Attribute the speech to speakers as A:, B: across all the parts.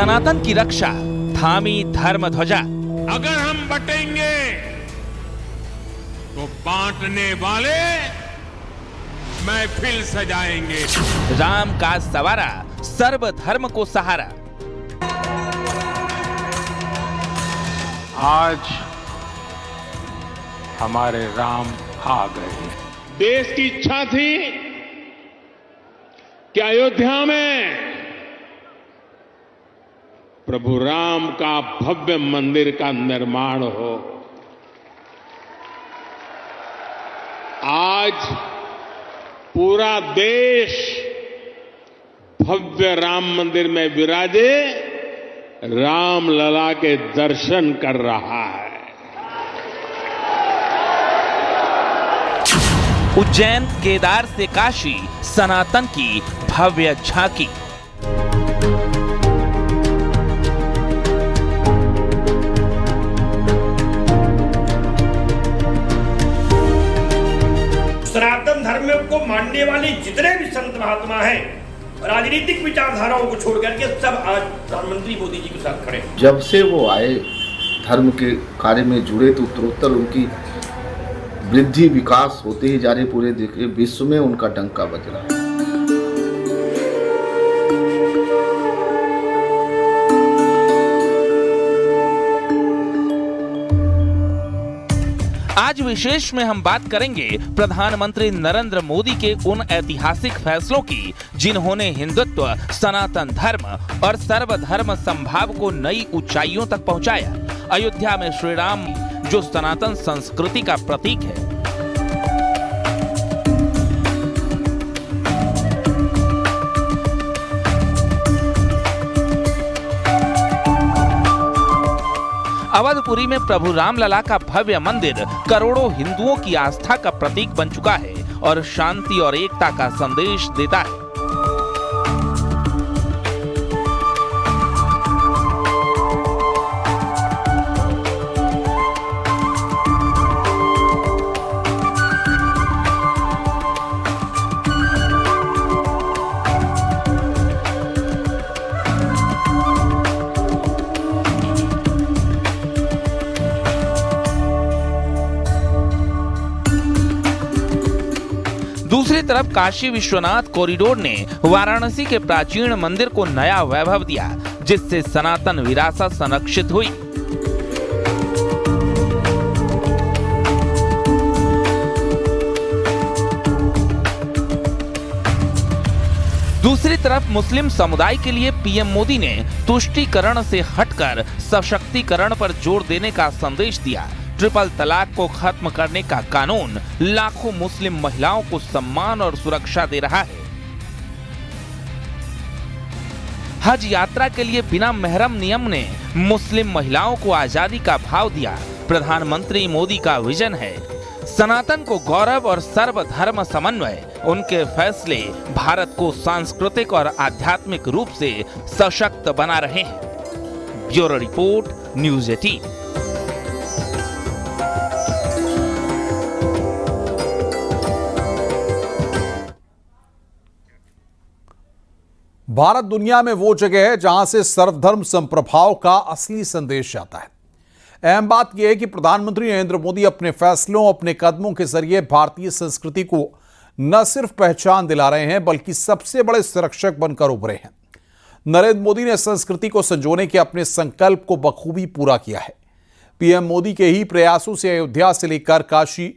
A: सनातन की रक्षा, थामी धर्म ध्वजा।
B: अगर हम बटेंगे तो बांटने वाले महफिल सजाएंगे।
A: राम का सवारा, सर्वधर्म को सहारा।
B: आज हमारे राम आ गए। देश की इच्छा थी कि अयोध्या में प्रभु राम का भव्य मंदिर का निर्माण हो। आज पूरा देश भव्य राम मंदिर में विराजे रामलला के दर्शन कर रहा है।
A: उज्जैन, केदार से काशी, सनातन की भव्य झांकी।
C: सनातन धर्म को मानने वाले जितने भी संत महात्मा हैं, राजनीतिक विचारधाराओं को छोड़कर के सब आज प्रधानमंत्री मोदी जी के साथ खड़े हैं।
D: जब से वो आए धर्म के कार्य में जुड़े तो उत्तरोत्तर उनकी वृद्धि विकास होते ही जा रहे, पूरे विश्व में उनका डंका बज रहा है।
A: आज विशेष में हम बात करेंगे प्रधानमंत्री नरेंद्र मोदी के उन ऐतिहासिक फैसलों की जिन्होंने हिंदुत्व, सनातन धर्म और सर्वधर्म समभाव को नई ऊंचाइयों तक पहुंचाया। अयोध्या में श्री राम जो सनातन संस्कृति का प्रतीक है। अवधपुरी में प्रभु रामलला का भव्य मंदिर करोड़ों हिंदुओं की आस्था का प्रतीक बन चुका है और शांति और एकता का संदेश देता है। दूसरी तरफ काशी विश्वनाथ कॉरिडोर ने वाराणसी के प्राचीन मंदिर को नया वैभव दिया, जिससे सनातन विरासत संरक्षित हुई। दूसरी तरफ मुस्लिम समुदाय के लिए पीएम मोदी ने तुष्टीकरण से हटकर सशक्तिकरण पर जोर देने का संदेश दिया। ट्रिपल तलाक को खत्म करने का कानून लाखों मुस्लिम महिलाओं को सम्मान और सुरक्षा दे रहा है। हज यात्रा के लिए बिना महरम नियम ने मुस्लिम महिलाओं को आजादी का भाव दिया। प्रधानमंत्री मोदी का विजन है सनातन को गौरव और सर्वधर्म समन्वय। उनके फैसले भारत को सांस्कृतिक और आध्यात्मिक रूप से सशक्त बना रहे हैं। Bureau report, news 18।
E: भारत दुनिया में वो जगह है जहां से सर्वधर्म संप्रभाव का असली संदेश जाता है। अहम बात यह है कि प्रधानमंत्री नरेंद्र मोदी अपने फैसलों, अपने कदमों के जरिए भारतीय संस्कृति को न सिर्फ पहचान दिला रहे हैं बल्कि सबसे बड़े संरक्षक बनकर उभरे हैं। नरेंद्र मोदी ने संस्कृति को संजोने के अपने संकल्प को बखूबी पूरा किया है। पीएम मोदी के ही प्रयासों से अयोध्या से लेकर काशी,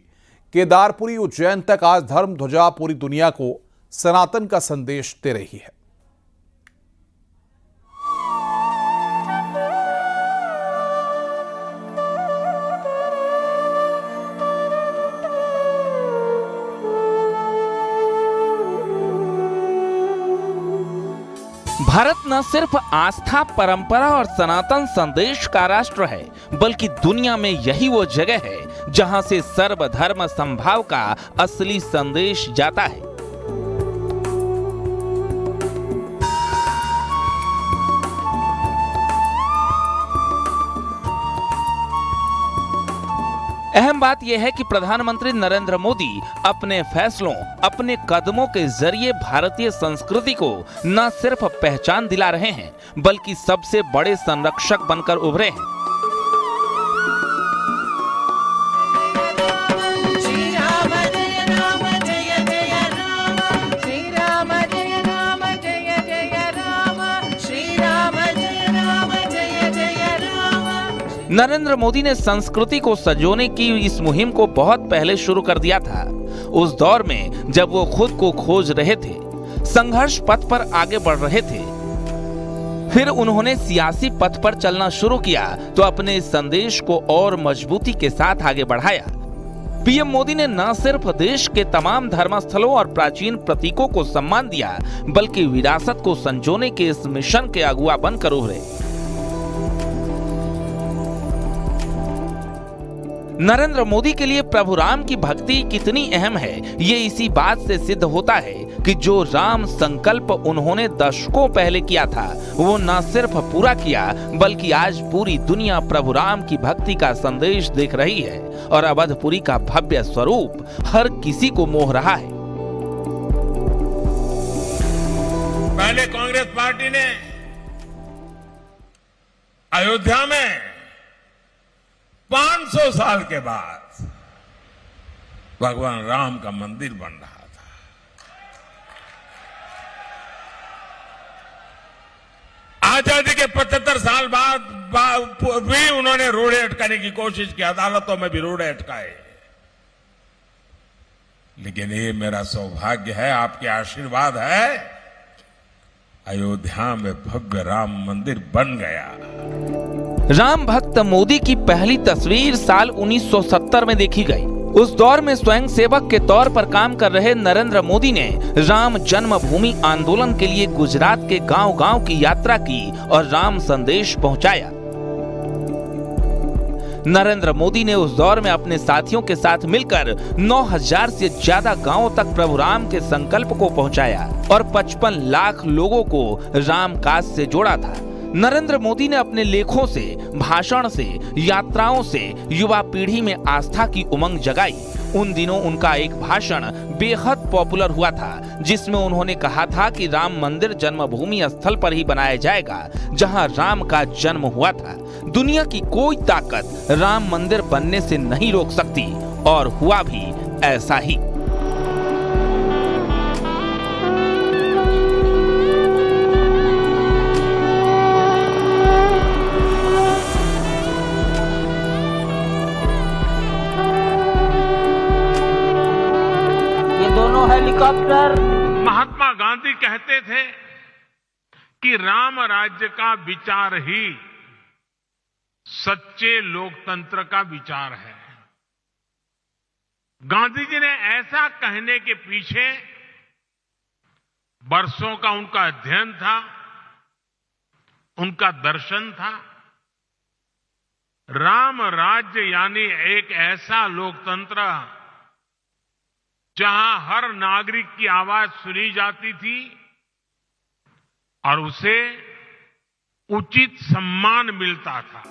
E: केदारपुरी, उज्जैन तक आज धर्म ध्वजा पूरी दुनिया को सनातन का संदेश दे रही है।
A: भारत न सिर्फ आस्था, परंपरा और सनातन संदेश का राष्ट्र है, बल्कि दुनिया में यही वो जगह है जहां से सर्वधर्म समभाव का असली संदेश जाता है। अहम बात यह है कि प्रधानमंत्री नरेंद्र मोदी अपने फैसलों, अपने कदमों के जरिए भारतीय संस्कृति को न सिर्फ पहचान दिला रहे हैं, बल्कि सबसे बड़े संरक्षक बनकर उभरे हैं। नरेंद्र मोदी ने संस्कृति को संजोने की इस मुहिम को बहुत पहले शुरू कर दिया था। उस दौर में जब वो खुद को खोज रहे थे, संघर्ष पथ पर आगे बढ़ रहे थे, फिर उन्होंने सियासी पथ पर चलना शुरू किया तो अपने इस संदेश को और मजबूती के साथ आगे बढ़ाया। पीएम मोदी ने न सिर्फ देश के तमाम धर्मस्थलों और प्राचीन प्रतीकों को सम्मान दिया, बल्कि विरासत को संजोने के इस मिशन के अगुवा बनकर उभरे। नरेंद्र मोदी के लिए प्रभु राम की भक्ति कितनी अहम है, ये इसी बात से सिद्ध होता है कि जो राम संकल्प उन्होंने दशकों पहले किया था, वो न सिर्फ पूरा किया, बल्कि आज पूरी दुनिया प्रभु राम की भक्ति का संदेश देख रही है और अवधपुरी का भव्य स्वरूप हर किसी को मोह रहा है।
B: पहले कांग्रेस पार्टी ने अयोध्या में 500 साल के बाद भगवान राम का मंदिर बन रहा था। आजादी के 75 साल बाद भी उन्होंने रोड़े अटकाने की कोशिश की, अदालतों में भी रोड़े अटकाए। लेकिन ये मेरा सौभाग्य है, आपके आशीर्वाद है, अयोध्या में भव्य राम मंदिर बन गया।
A: राम भक्त मोदी की पहली तस्वीर साल 1970 में देखी गई। उस दौर में स्वयं सेवक के तौर पर काम कर रहे नरेंद्र मोदी ने राम जन्मभूमि आंदोलन के लिए गुजरात के गांव-गांव की यात्रा की और राम संदेश पहुंचाया। नरेंद्र मोदी ने उस दौर में अपने साथियों के साथ मिलकर 9000 से ज्यादा गांवों तक प्रभु राम के संकल्प को पहुंचाया और 55 लाख लोगों को राम काज से जोड़ा था। नरेंद्र मोदी ने अपने लेखों से, भाषण से, यात्राओं से युवा पीढ़ी में आस्था की उमंग जगाई। उन दिनों उनका एक भाषण बेहद पॉपुलर हुआ था, जिसमें उन्होंने कहा था कि राम मंदिर जन्मभूमि स्थल पर ही बनाया जाएगा जहां राम का जन्म हुआ था। दुनिया की कोई ताकत राम मंदिर बनने से नहीं रोक सकती, और हुआ भी ऐसा ही।
F: हेलीकॉप्टर।
B: महात्मा गांधी कहते थे कि राम राज्य का विचार ही सच्चे लोकतंत्र का विचार है। गांधी जी ने ऐसा कहने के पीछे वर्षों का उनका अध्ययन था, उनका दर्शन था। राम राज्य यानी एक ऐसा लोकतंत्र जहां हर नागरिक की आवाज सुनी जाती थी और उसे उचित सम्मान मिलता था।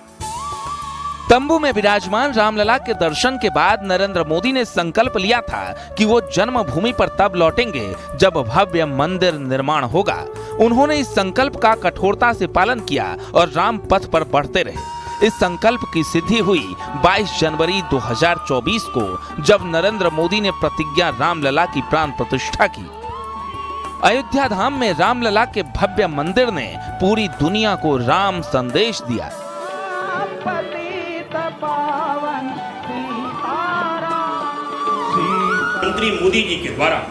A: तंबू में विराजमान रामलला के दर्शन के बाद नरेंद्र मोदी ने संकल्प लिया था कि वो जन्मभूमि पर तब लौटेंगे जब भव्य मंदिर निर्माण होगा। उन्होंने इस संकल्प का कठोरता से पालन किया और राम पथ पर बढ़ते रहे। इस संकल्प की सिद्धि हुई 22 जनवरी 2024 को, जब नरेंद्र मोदी ने प्रतिज्ञा रामलला की प्राण प्रतिष्ठा की। अयोध्या धाम में रामलला के भव्य मंदिर ने पूरी दुनिया को राम संदेश दिया।
C: मंत्री मोदी जी के द्वारा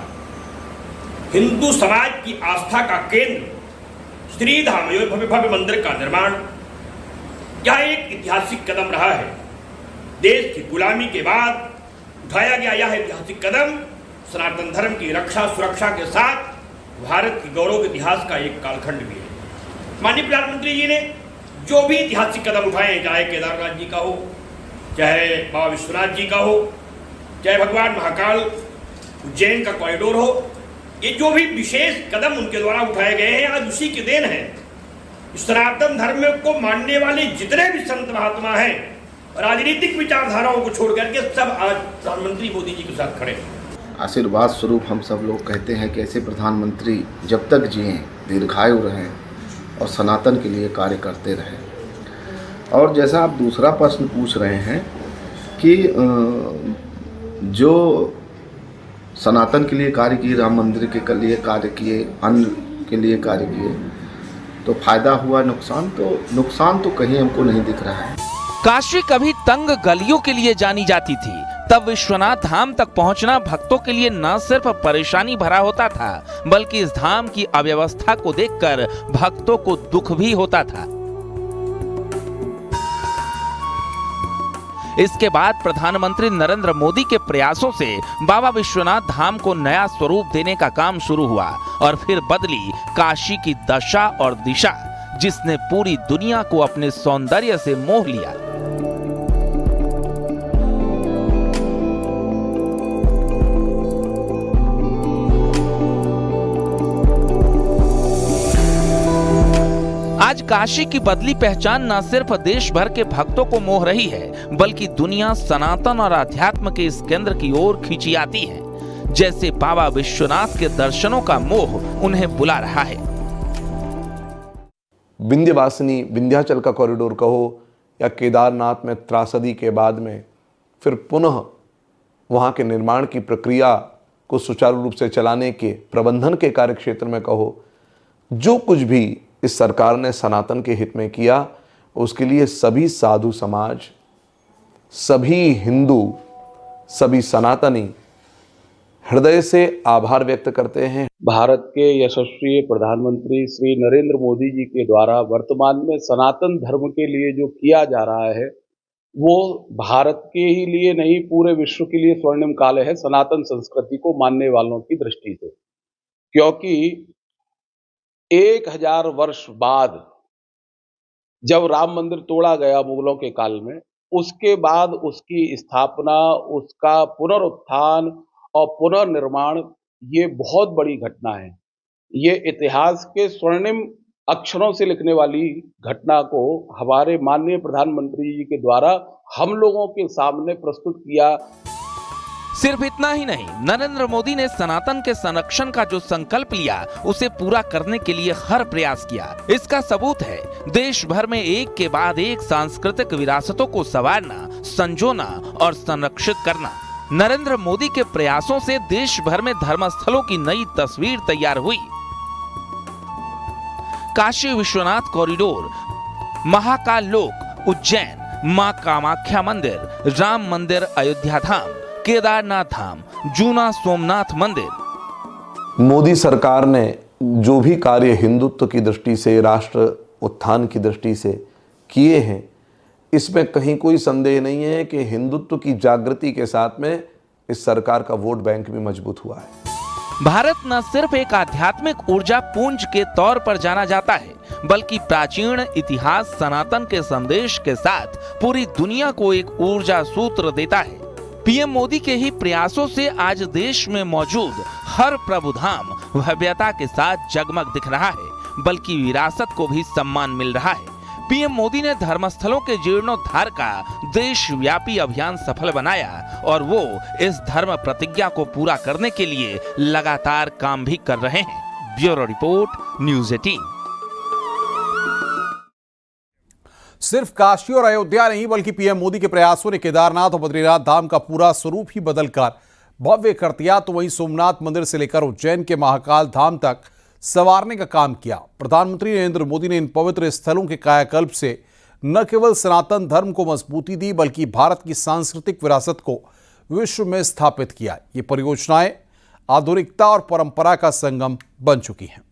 C: हिंदू समाज की आस्था का केंद्र श्री धाम भव्य मंदिर का निर्माण, यह एक ऐतिहासिक कदम रहा है। देश की गुलामी के बाद उठाया गया यह ऐतिहासिक कदम सनातन धर्म की रक्षा सुरक्षा के साथ भारत की गौरव इतिहास का एक कालखंड भी है। माननीय प्रधानमंत्री जी ने जो भी ऐतिहासिक कदम उठाए, चाहे केदारनाथ जी का हो, चाहे बाबा विश्वनाथ जी का हो, चाहे भगवान महाकाल उज्जैन का कॉरिडोर हो, ये जो भी विशेष कदम उनके द्वारा उठाए गए हैं, आज उसी के देन है। सनातन धर्म को मानने वाले जितने भी संत महात्मा हैं, राजनीतिक विचारधाराओं को छोड़ करके सब आज प्रधानमंत्री मोदी जी के साथ खड़े हैं।
D: आशीर्वाद स्वरूप हम सब लोग कहते हैं कि ऐसे प्रधानमंत्री जब तक जिएं, दीर्घायु रहें और सनातन के लिए कार्य करते रहें। और जैसा आप दूसरा प्रश्न पूछ रहे हैं कि जो सनातन के लिए कार्य किए, राम मंदिर के लिए कार्य किए, अन्य के लिए कार्य किए, तो फायदा हुआ, नुकसान तो कहीं हमको नहीं दिख रहा है।
A: काशी कभी तंग गलियों के लिए जानी जाती थी, तब विश्वनाथ धाम तक पहुंचना भक्तों के लिए न सिर्फ परेशानी भरा होता था, बल्कि इस धाम की अव्यवस्था को देखकर भक्तों को दुख भी होता था। इसके बाद प्रधानमंत्री नरेंद्र मोदी के प्रयासों से बाबा विश्वनाथ धाम को नया स्वरूप देने का काम शुरू हुआ और फिर बदली काशी की दशा और दिशा, जिसने पूरी दुनिया को अपने सौंदर्य से मोह लिया। आज काशी की बदली पहचान न सिर्फ देश भर के भक्तों को मोह रही है, बल्कि दुनिया सनातन और अध्यात्म के इस केंद्र की ओर खींची आती है। जैसे बाबा विश्वनाथ के दर्शनों का मोह उन्हें बुला रहा है।
F: विंध्यवासिनी, विंध्याचल का कॉरिडोर कहो या केदारनाथ में त्रासदी के बाद में फिर पुनः वहाँ के निर्माण की प्रक्रिया को सुचारू रूप से चलाने के प्रबंधन के कार्यक्षेत्र में कहो, जो कुछ भी इस सरकार ने सनातन के हित में किया, उसके लिए सभी साधु समाज, सभी हिंदू, सभी सनातनी हृदय से आभार व्यक्त करते हैं।
G: भारत के यशस्वी प्रधानमंत्री श्री नरेंद्र मोदी जी के द्वारा वर्तमान में सनातन धर्म के लिए जो किया जा रहा है, वो भारत के ही लिए नहीं, पूरे विश्व के लिए स्वर्णिम काल है सनातन संस्कृति को मानने वालों की दृष्टि से। क्योंकि 1000 वर्ष बाद जब राम मंदिर तोड़ा गया मुगलों के काल में, उसके बाद उसकी स्थापना, उसका पुनरुत्थान और पुनर्निर्माण, ये बहुत बड़ी घटना है। ये इतिहास के स्वर्णिम अक्षरों से लिखने वाली घटना को हमारे माननीय प्रधानमंत्री जी के द्वारा हम लोगों के सामने प्रस्तुत किया।
A: सिर्फ इतना ही नहीं, नरेंद्र मोदी ने सनातन के संरक्षण का जो संकल्प लिया, उसे पूरा करने के लिए हर प्रयास किया। इसका सबूत है देश भर में एक के बाद एक सांस्कृतिक विरासतों को संवारना, संजोना और संरक्षित करना। नरेंद्र मोदी के प्रयासों से देश भर में धर्मस्थलों की नई तस्वीर तैयार हुई। काशी विश्वनाथ कॉरिडोर, महाकाल लोक उज्जैन, मां कामाख्या मंदिर, राम मंदिर अयोध्या धाम, केदारनाथ धाम, जूना सोमनाथ मंदिर।
F: मोदी सरकार ने जो भी कार्य हिंदुत्व की दृष्टि से, राष्ट्र उत्थान की दृष्टि से किए हैं, इसमें कहीं कोई संदेह नहीं है कि हिंदुत्व की जागृति के साथ में इस सरकार का वोट बैंक भी मजबूत हुआ है।
A: भारत न सिर्फ एक आध्यात्मिक ऊर्जा पुंज के तौर पर जाना जाता है, बल्कि प्राचीन इतिहास सनातन के संदेश के साथ पूरी दुनिया को एक ऊर्जा सूत्र देता है। पीएम मोदी के ही प्रयासों से आज देश में मौजूद हर प्रभुधाम भव्यता के साथ जगमग दिख रहा है, बल्कि विरासत को भी सम्मान मिल रहा है। पीएम मोदी ने धर्मस्थलों के जीर्णोद्धार का देशव्यापी अभियान सफल बनाया और वो इस धर्म प्रतिज्ञा को पूरा करने के लिए लगातार काम भी कर रहे हैं। Bureau report, news 18।
E: सिर्फ काशी और अयोध्या नहीं, बल्कि पीएम मोदी के प्रयासों ने केदारनाथ और बद्रीनाथ धाम का पूरा स्वरूप ही बदलकर भव्य कर दिया। तो वहीं सोमनाथ मंदिर से लेकर उज्जैन के महाकाल धाम तक संवारने का काम किया। प्रधानमंत्री नरेंद्र मोदी ने इन पवित्र स्थलों के कायाकल्प से न केवल सनातन धर्म को मजबूती दी, बल्कि भारत की सांस्कृतिक विरासत को विश्व में स्थापित किया। ये परियोजनाएं आधुनिकता और परंपरा का संगम बन चुकी हैं।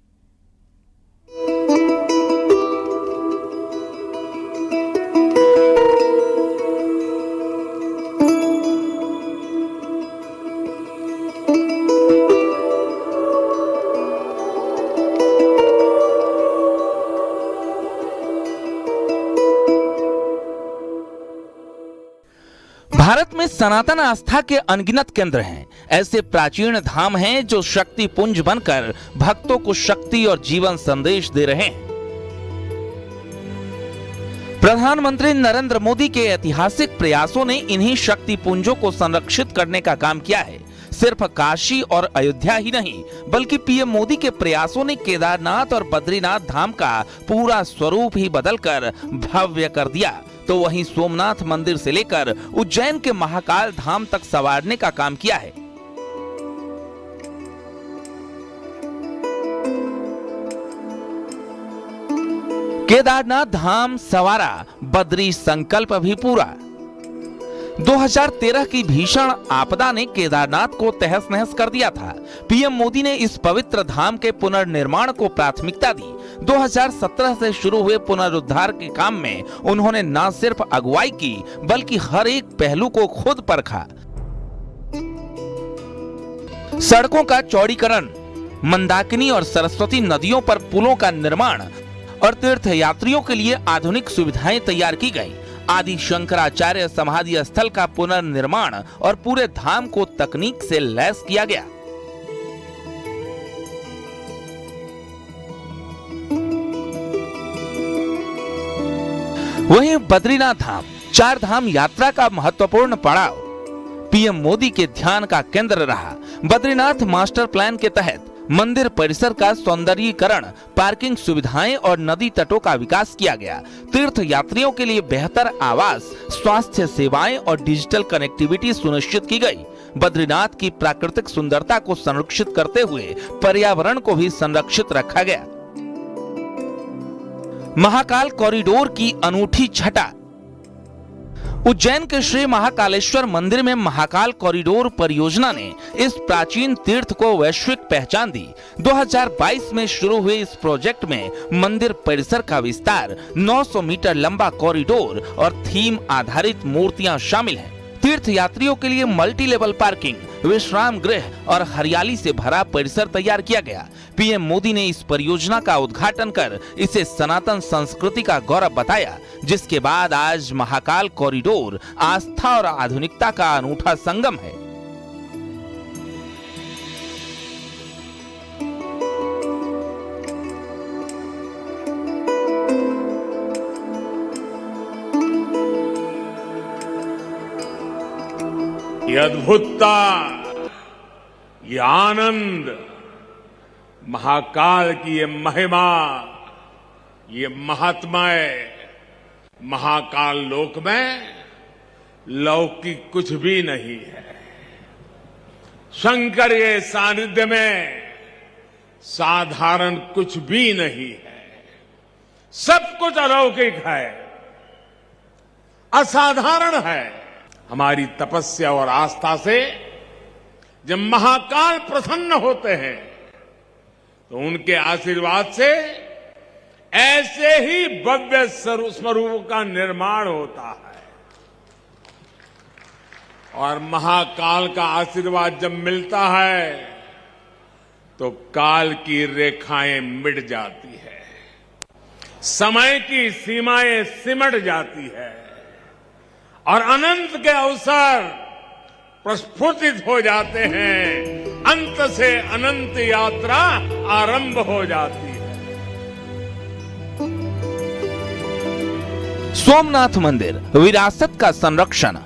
A: भारत में सनातन आस्था के अनगिनत केंद्र हैं। ऐसे प्राचीन धाम हैं जो शक्ति पुंज बनकर भक्तों को शक्ति और जीवन संदेश दे रहे हैं। प्रधानमंत्री नरेंद्र मोदी के ऐतिहासिक प्रयासों ने इन्हीं शक्तिपुंजों को संरक्षित करने का काम किया है। सिर्फ काशी और अयोध्या ही नहीं, बल्कि पीएम मोदी के प्रयासों ने केदारनाथ और बद्रीनाथ धाम का पूरा स्वरूप ही बदलकर भव्य कर दिया। तो वहीं सोमनाथ मंदिर से लेकर उज्जैन के महाकाल धाम तक संवारने का काम किया है। केदारनाथ धाम सवारा, बद्री संकल्प भी पूरा। 2013 की भीषण आपदा ने केदारनाथ को तहस नहस कर दिया था। पीएम मोदी ने इस पवित्र धाम के पुनर्निर्माण को प्राथमिकता दी। 2017 से शुरू हुए पुनरुद्धार के काम में उन्होंने न सिर्फ अगुवाई की, बल्कि हर एक पहलू को खुद परखा। सड़कों का चौड़ीकरण, मंदाकिनी और सरस्वती नदियों पर पुलों का निर्माण और तीर्थ यात्रियों के लिए आधुनिक सुविधाएं तैयार की गई। आदि शंकराचार्य समाधि स्थल का पुनर्निर्माण और पूरे धाम को तकनीक से लैस किया गया। वहीं बद्रीनाथ धाम, 4 धाम यात्रा का महत्वपूर्ण पड़ाव पीएम मोदी के ध्यान का केंद्र रहा। बद्रीनाथ मास्टर प्लान के तहत मंदिर परिसर का सौंदर्यीकरण, पार्किंग सुविधाएं और नदी तटों का विकास किया गया। तीर्थ यात्रियों के लिए बेहतर आवास, स्वास्थ्य सेवाएं और डिजिटल कनेक्टिविटी सुनिश्चित की गई। बद्रीनाथ की प्राकृतिक सुंदरता को संरक्षित करते हुए पर्यावरण को भी संरक्षित रखा गया। महाकाल कॉरिडोर की अनूठी छटा। उज्जैन के श्री महाकालेश्वर मंदिर में महाकाल कॉरिडोर परियोजना ने इस प्राचीन तीर्थ को वैश्विक पहचान दी। 2022 में शुरू हुए इस प्रोजेक्ट में मंदिर परिसर का विस्तार, 900 मीटर लंबा कॉरिडोर और थीम आधारित मूर्तियां शामिल हैं। तीर्थ यात्रियों के लिए मल्टी लेवल पार्किंग, विश्राम गृह और हरियाली से भरा परिसर तैयार किया गया। पीएम मोदी ने इस परियोजना का उद्घाटन कर इसे सनातन संस्कृति का गौरव बताया, जिसके बाद आज महाकाल कॉरिडोर आस्था और आधुनिकता का अनूठा संगम है।
B: ये अद्भुतता, ये आनंद, महाकाल की ये महिमा, ये महात्म्य, महाकाल लोक में लौकिक कुछ भी नहीं है। शंकर के सानिध्य में साधारण कुछ भी नहीं है। सब कुछ अलौकिक है, असाधारण है। हमारी तपस्या और आस्था से जब महाकाल प्रसन्न होते हैं तो उनके आशीर्वाद से ऐसे ही भव्य स्वरूप का निर्माण होता है। और महाकाल का आशीर्वाद जब मिलता है तो काल की रेखाएं मिट जाती है, समय की सीमाएं सिमट जाती है और अनंत के अवसर प्रस्फुटित हो जाते हैं। अंत से अनंत यात्रा आरंभ हो जाती है।
A: सोमनाथ मंदिर, विरासत का संरक्षण।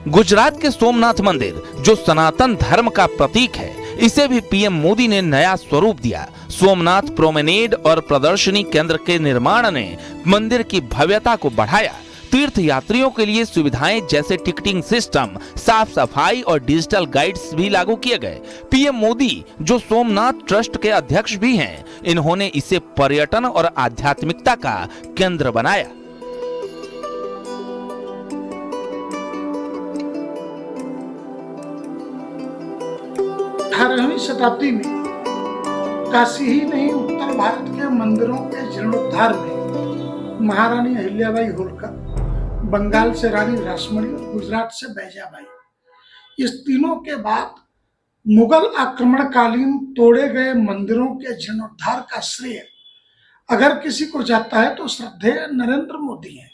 A: गुजरात के सोमनाथ मंदिर, जो सनातन धर्म का प्रतीक है, इसे भी पीएम मोदी ने नया स्वरूप दिया। सोमनाथ प्रोमेनेड और प्रदर्शनी केंद्र के निर्माण ने मंदिर की भव्यता को बढ़ाया। तीर्थ यात्रियों के लिए सुविधाएं जैसे टिकटिंग सिस्टम, साफ सफाई और डिजिटल गाइड्स भी लागू किए गए। पीएम मोदी, जो सोमनाथ ट्रस्ट के अध्यक्ष भी हैं, इन्होंने इसे पर्यटन और आध्यात्मिकता का केंद्र बनाया।
H: 18वीं शताब्दी में काशी ही नहीं, उत्तर भारत के मंदिरों के जीर्णोद्धार में महारानी अहिल्याबाई होलकर, बंगाल से रानी रासमणी और गुजरात से बैजाबाई, इस तीनों के बाद मुगल आक्रमणकालीन तोड़े गए मंदिरों के जीर्णोद्धार का श्रेय अगर किसी को जाता है तो श्रद्धेय नरेंद्र मोदी हैं।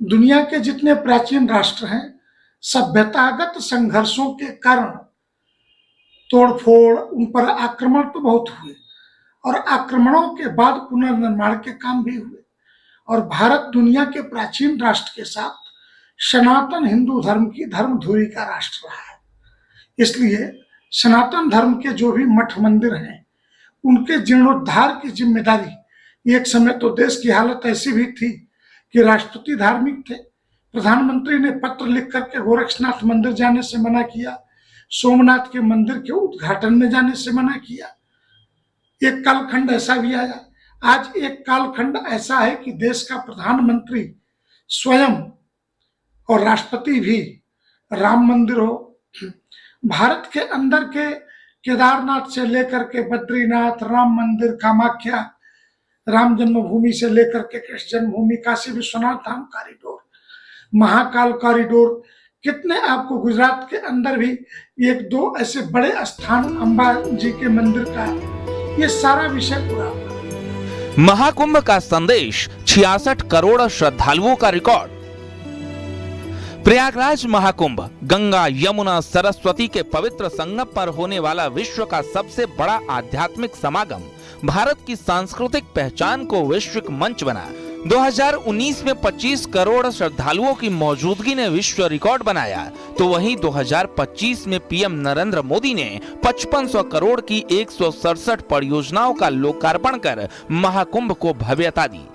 H: दुनिया के जितने प्राचीन राष्ट्र हैं, सभ्यतागत संघर्षों के कारण तोड़फोड़, उन पर आक्रमण तो बहुत हुए और आक्रमणों के बाद पुनर्निर्माण के काम भी हुए और भारत दुनिया के प्राचीन राष्ट्र के साथ सनातन हिंदू धर्म की धर्मधुरी का राष्ट्र रहा है। इसलिए सनातन धर्म के जो भी मठ मंदिर हैं, उनके जीर्णोद्धार की जिम्मेदारी, एक समय तो देश की हालत ऐसी भी थी कि राष्ट्रपति धार्मिक थे, प्रधानमंत्री ने पत्र लिख करके गोरक्षनाथ मंदिर जाने से मना किया, सोमनाथ के मंदिर के उद्घाटन में जाने से मना किया। एक कालखंड ऐसा भी आया। आज एक कालखंड ऐसा है कि देश का प्रधानमंत्री स्वयं और राष्ट्रपति भी राम मंदिर हो, भारत के अंदर के केदारनाथ से लेकर के बद्रीनाथ, राम मंदिर, कामाख्या, राम जन्मभूमि से लेकर के कृष्ण जन्मभूमि, काशी विश्वनाथ धाम कॉरिडोर, महाकाल कॉरिडोर, कितने आपको गुजरात के अंदर भी एक दो ऐसे बड़े स्थान, अंबा जी के मंदिर का, ये सारा विषय पूरा।
A: महाकुंभ का संदेश, 66 करोड़ श्रद्धालुओं का रिकॉर्ड। प्रयागराज महाकुंभ गंगा, यमुना, सरस्वती के पवित्र संगम पर होने वाला विश्व का सबसे बड़ा आध्यात्मिक समागम भारत की सांस्कृतिक पहचान को वैश्विक मंच बना। 2019 में 25 करोड़ श्रद्धालुओं की मौजूदगी ने विश्व रिकॉर्ड बनाया, तो वहीं 2025 में पीएम नरेंद्र मोदी ने 5500 करोड़ की 167 परियोजनाओं का लोकार्पण कर महाकुंभ को भव्यता दी।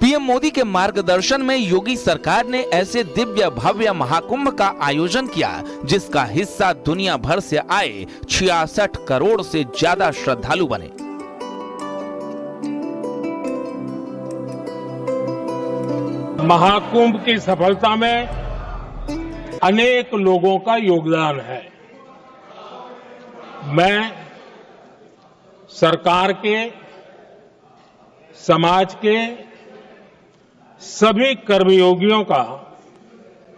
A: पीएम मोदी के मार्गदर्शन में योगी सरकार ने ऐसे दिव्य भव्य महाकुंभ का आयोजन किया, जिसका हिस्सा दुनिया भर से आए 66 करोड़ से ज्यादा श्रद्धालु बने।
B: महाकुंभ की सफलता में अनेक लोगों का योगदान है। मैं सरकार के, समाज के सभी कर्मयोगियों का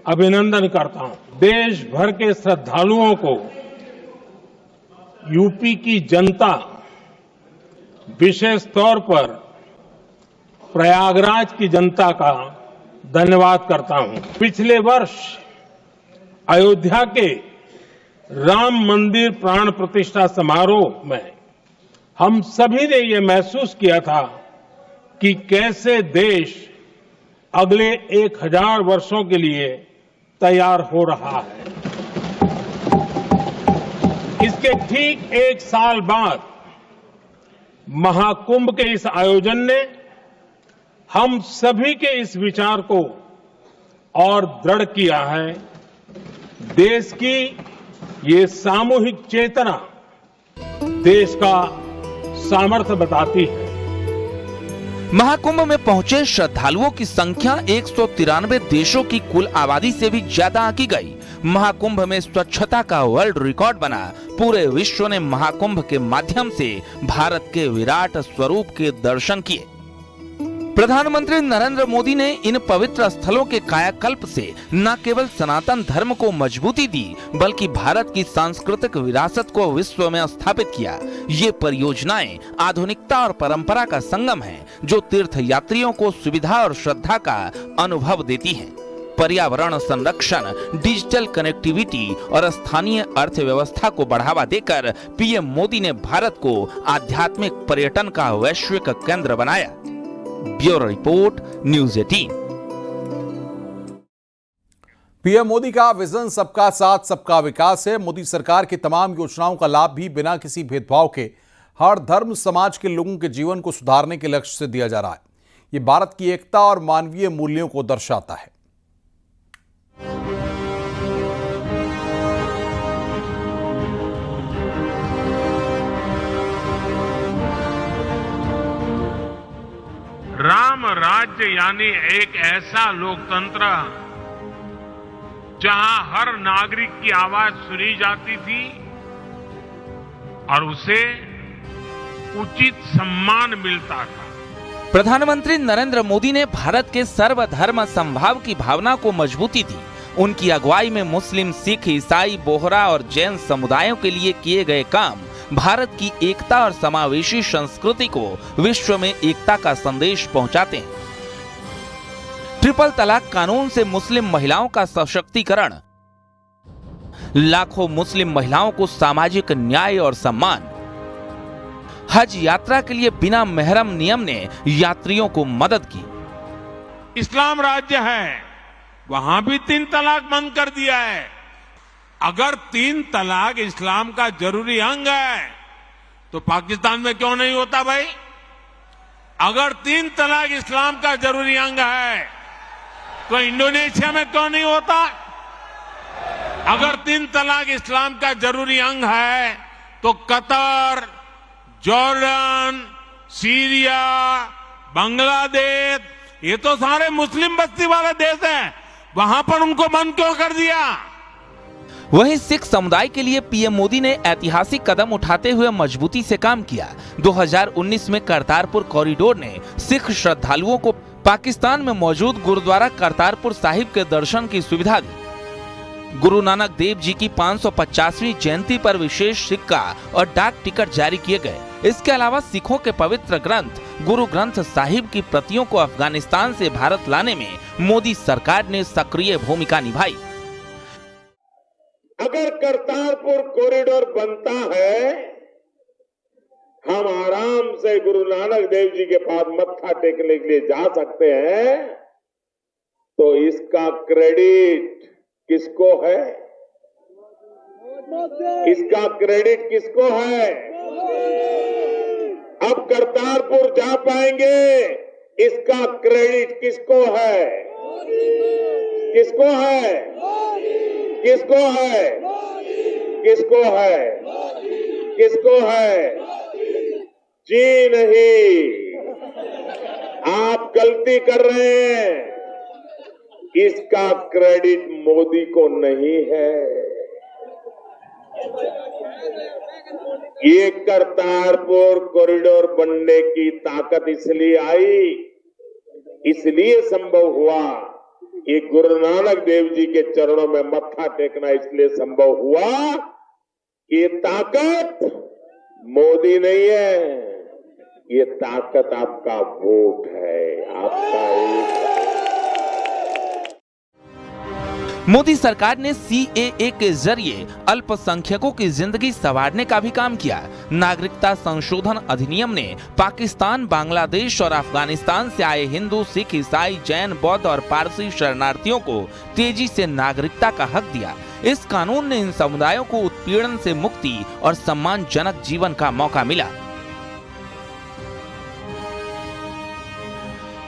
B: अभिनंदन करता हूं। देश भर के श्रद्धालुओं को यूपी की जनता, विशेष तौर पर प्रयागराज की जनता का धन्यवाद करता हूं। पिछले वर्ष अयोध्या के राम मंदिर प्राण प्रतिष्ठा समारोह में हम सभी ने ये महसूस किया था कि कैसे देश अगले 1000 वर्षों के लिए तैयार हो रहा है। इसके ठीक 1 साल बाद महाकुंभ के इस आयोजन ने हम सभी के इस विचार को और दृढ़ किया है। देश की ये सामूहिक चेतना देश का सामर्थ्य बताती है।
A: महाकुंभ में पहुंचे श्रद्धालुओं की संख्या 193 देशों की कुल आबादी से भी ज्यादा आंकी गई। महाकुंभ में स्वच्छता का वर्ल्ड रिकॉर्ड बना। पूरे विश्व ने महाकुंभ के माध्यम से भारत के विराट स्वरूप के दर्शन किए। प्रधानमंत्री नरेंद्र मोदी ने इन पवित्र स्थलों के कायाकल्प से न केवल सनातन धर्म को मजबूती दी, बल्कि भारत की सांस्कृतिक विरासत को विश्व में स्थापित किया। ये परियोजनाएं आधुनिकता और परंपरा का संगम है, जो तीर्थ यात्रियों को सुविधा और श्रद्धा का अनुभव देती है। पर्यावरण संरक्षण, डिजिटल कनेक्टिविटी और स्थानीय अर्थव्यवस्था को बढ़ावा देकर पीएम मोदी ने भारत को आध्यात्मिक पर्यटन का वैश्विक केंद्र बनाया। Bureau report, news 18।
E: PM Modi का विजन सबका साथ सबका विकास है। मोदी सरकार की तमाम योजनाओं का लाभ भी बिना किसी भेदभाव के हर धर्म समाज के लोगों के जीवन को सुधारने के लक्ष्य से दिया जा रहा है। ये भारत की एकता और मानवीय मूल्यों को दर्शाता है।
B: राम राज्य यानी एक ऐसा लोकतंत्र जहां हर नागरिक की आवाज सुनी जाती थी और उसे उचित सम्मान मिलता था।
A: प्रधानमंत्री नरेंद्र मोदी ने भारत के सर्वधर्म समभाव की भावना को मजबूती दी। उनकी अगुवाई में मुस्लिम, सिख, ईसाई, बोहरा और जैन समुदायों के लिए किए गए काम भारत की एकता और समावेशी संस्कृति को विश्व में एकता का संदेश पहुंचाते हैं। ट्रिपल तलाक कानून से मुस्लिम महिलाओं का सशक्तिकरण, लाखों मुस्लिम महिलाओं को सामाजिक न्याय और सम्मान, हज यात्रा के लिए बिना मेहरम नियम ने यात्रियों को मदद की,
B: इस्लाम राज्य है, वहां भी 3 तलाक बंद कर दिया है। अगर 3 तलाक इस्लाम का जरूरी अंग है तो पाकिस्तान में क्यों नहीं होता भाई? अगर 3 तलाक इस्लाम का जरूरी अंग है तो इंडोनेशिया में क्यों नहीं होता? अगर 3 तलाक इस्लाम का जरूरी अंग है तो कतर, जॉर्डन, सीरिया, बांग्लादेश, ये तो सारे मुस्लिम बस्ती वाले देश हैं, वहां पर उनको बंद क्यों कर दिया?
A: वहीं सिख समुदाय के लिए पीएम मोदी ने ऐतिहासिक कदम उठाते हुए मजबूती से काम किया। 2019 में करतारपुर कॉरिडोर ने सिख श्रद्धालुओं को पाकिस्तान में मौजूद गुरुद्वारा करतारपुर साहिब के दर्शन की सुविधा दी। गुरु नानक देव जी की 550वीं जयंती पर विशेष सिक्का और डाक टिकट जारी किए गए। इसके अलावा सिखों के पवित्र ग्रंथ गुरु ग्रंथ साहिब की प्रतियों को अफगानिस्तान से भारत लाने में मोदी सरकार ने सक्रिय भूमिका निभाई।
B: अगर करतारपुर कॉरिडोर बनता है, हम आराम से गुरु नानक देव जी के पास मत्था टेकने के लिए जा सकते हैं, तो इसका क्रेडिट किसको है? इसका क्रेडिट किसको है? अब करतारपुर जा पाएंगे, इसका क्रेडिट किसको है? किसको है? किसको है? किसको है? किसको है? जी नहीं, आप गलती कर रहे हैं। इसका क्रेडिट मोदी को नहीं है। ये करतारपुर कॉरिडोर बनने की ताकत इसलिए आई, इसलिए संभव हुआ, ये गुरु नानक देव जी के चरणों में मत्था टेकना इसलिए संभव हुआ कि ये ताकत मोदी नहीं है, ये ताकत आपका वोट है, आपका एक।
A: मोदी सरकार ने सीएए के जरिए अल्पसंख्यकों की जिंदगी संवारने का भी काम किया। नागरिकता संशोधन अधिनियम ने पाकिस्तान, बांग्लादेश और अफगानिस्तान से आए हिंदू, सिख, ईसाई, जैन, बौद्ध और पारसी शरणार्थियों को तेजी से नागरिकता का हक दिया। इस कानून ने इन समुदायों को उत्पीड़न से मुक्ति और सम्मानजनक जीवन का मौका मिला।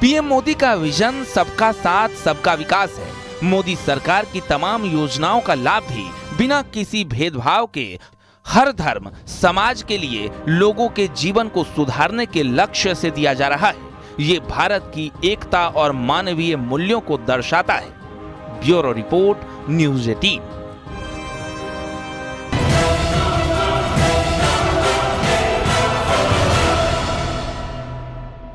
A: पीएम मोदी का विजन सबका साथ, सबका विकास है। मोदी सरकार की तमाम योजनाओं का लाभ भी बिना किसी भेदभाव के हर धर्म, समाज के लिए लोगों के जीवन को सुधारने के लक्ष्य से दिया जा रहा है। ये भारत की एकता और मानवीय मूल्यों को दर्शाता है। Bureau report, news 18।